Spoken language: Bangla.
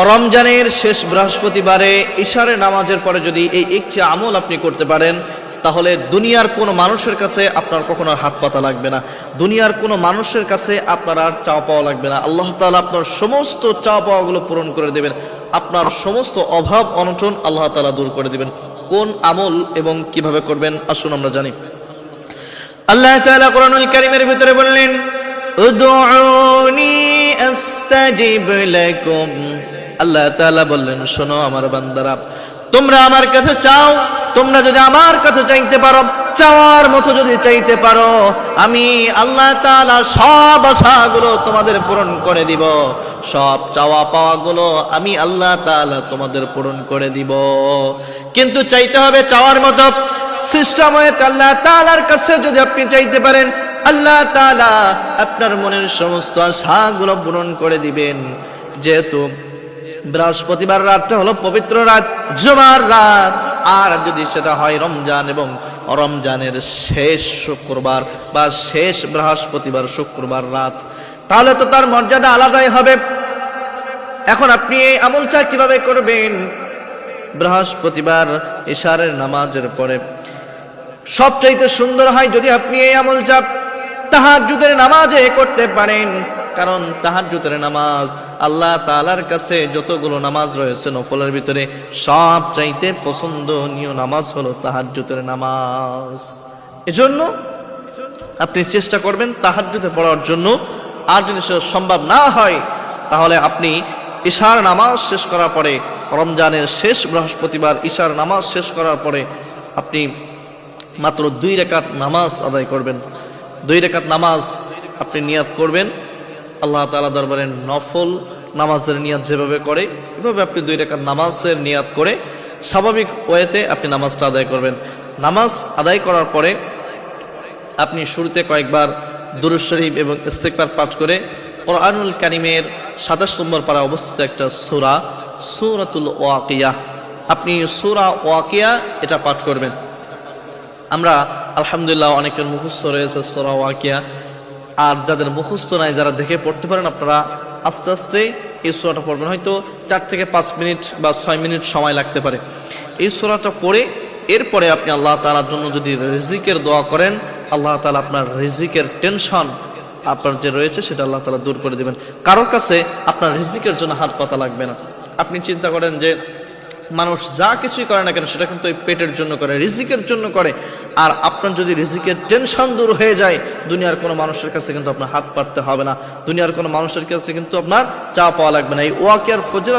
রমজানের শেষ বৃহস্পতিবারে ইশারে নামাজের পরে যদি এই একটি আমল আপনি করতে পারেন, তাহলে দুনিয়ার কোনো মানুষের কাছে আপনার কখনো হাত পাতা লাগবে না, দুনিয়ার কোনো মানুষের কাছে আপনার আর চাওয়া পাওয়া লাগবে না। আল্লাহ তাআলা আপনার সমস্ত চাওয়া পাওয়াগুলো পূরণ করে দেবেন, আপনার সমস্ত অভাব অনটন আল্লাহ তাআলা দূর করে দেবেন। কোন আমল এবং কিভাবে করবেন আসুন আমরা জানি। আল্লাহ তাআলা কোরআনুল কারীমের ভিতরে বললেন, উদউনি আস্তাজিব লাকুম। আল্লাহ তাআলা বললেন, শোনো আমার বান্দারা, তোমরা আমার কাছে চাও, তোমরা যদি আমার কাছে চাইতে পারো, চাওয়ার মতো যদি চাইতে পারো, আমি আল্লাহ তাআলা সব আশাগুলো তোমাদের পূরণ করে দিব, সব চাওয়া পাওয়াগুলো আমি আল্লাহ তাআলা তোমাদের পূরণ করে দিব। কিন্তু চাইতে হবে চাওয়ার মতো। সিস্টেম হয়ে আল্লাহ তাআলার কাছে যদি আপনি চাইতে পারেন, আল্লাহ তাআলা আপনার মনের সমস্ত আশাগুলো পূরণ করে দিবেন। যেহেতু বৃহস্পতিবার রাতটা হলো পবিত্র রাত, জুমার রাত, আর যদি সেটা হয় রমজান এবং রমজানের শেষ শুক্রবার বা শেষ বৃহস্পতিবার শুক্রবার রাত, তাহলে তো তার মর্যাদা আলাদাই হবে। এখন আপনি এই আমলটা কিভাবে করবেন? বৃহস্পতিবার ইশারের নামাজের পরে সবচাইতে সুন্দর হয় যদি আপনি এই আমলটা তাহাজ্জুদের নামাজে করতে পারেন। কারণ তাহাজ্জুদের নামাজ আল্লাহ তাআলার কাছে যতগুলো নামাজ রয়েছে নফলের ভিতরে সব চাইতে পছন্দনীয় নামাজ হলো তাহাজ্জুদের নামাজ। এজন্য আপনি চেষ্টা করবেন তাহাজ্জুদে পড়ার জন্য। আর যদি সেটা সম্ভব না হয়, তাহলে আপনি ইশার নামাজ শেষ করার পরে, রমজানের শেষ বৃহস্পতিবার ইশার নামাজ শেষ করার পরে আপনি মাত্র 2 রাকাত নামাজ আদায় করবেন। 2 রাকাত নামাজ আপনি নিয়াত করবেন আল্লাহ তাআলা দরবারে। নফল নামাজের নিয়াত যেভাবে করে এভাবে আপনি 2 রাকাত নামাজের নিয়াত করে স্বাভাবিক ওয়েতে আপনি নামাজটা আদায় করবেন। নামাজ আদায় করার পরে আপনি শুরুতে কয়েকবার দুরূদ শরীফ এবং ইস্তিগফার পাঠ করে কোরআনুল কারীমের 27 নম্বর পারা অবস্থিত একটা সূরা, সূরাতুল ওয়াকিয়া, আপনি সূরা ওয়াকিয়া এটা পাঠ করবেন। আমরা আলহামদুলিল্লাহ অনেকের মুখস্থ রয়েছে সূরা ওয়াকিয়া, আর যাদের মুখস্থ নাই, যারা দেখে পড়তে পারেন, আপনারা আস্তে আস্তে এই সূরাটা পড়বেন। হয়তো 4 থেকে 5 মিনিট বা 6 মিনিট সময় লাগতে পারে। এই সূরাটা পড়ে এরপরে আপনি আল্লাহ তাআলার জন্য যদি রিজিকের দোয়া করেন, আল্লাহ তাআলা আপনার রিজিকের টেনশন আপনার যে রয়েছে সেটা আল্লাহ তাআলা দূর করে দেবেন। কারোর কাছে আপনার রিজিকের জন্য হাত পাতা লাগবে না। আপনি চিন্তা করেন যে মানুষ যা কিছুই করে না কেন সেটা কিন্তু এই পেটের জন্য করে, রিজিকের জন্য করে। আর আপনার যদি রিজিকের টেনশন দূর হয়ে যায়, দুনিয়ার কোনো মানুষের কাছে কিন্তু আপনার হাত পাততে হবে না, দুনিয়ার কোনো মানুষের কাছে কিন্তু আপনার চা পাওয়া লাগবে না। এই ওয়াকিয়ার ফজিলত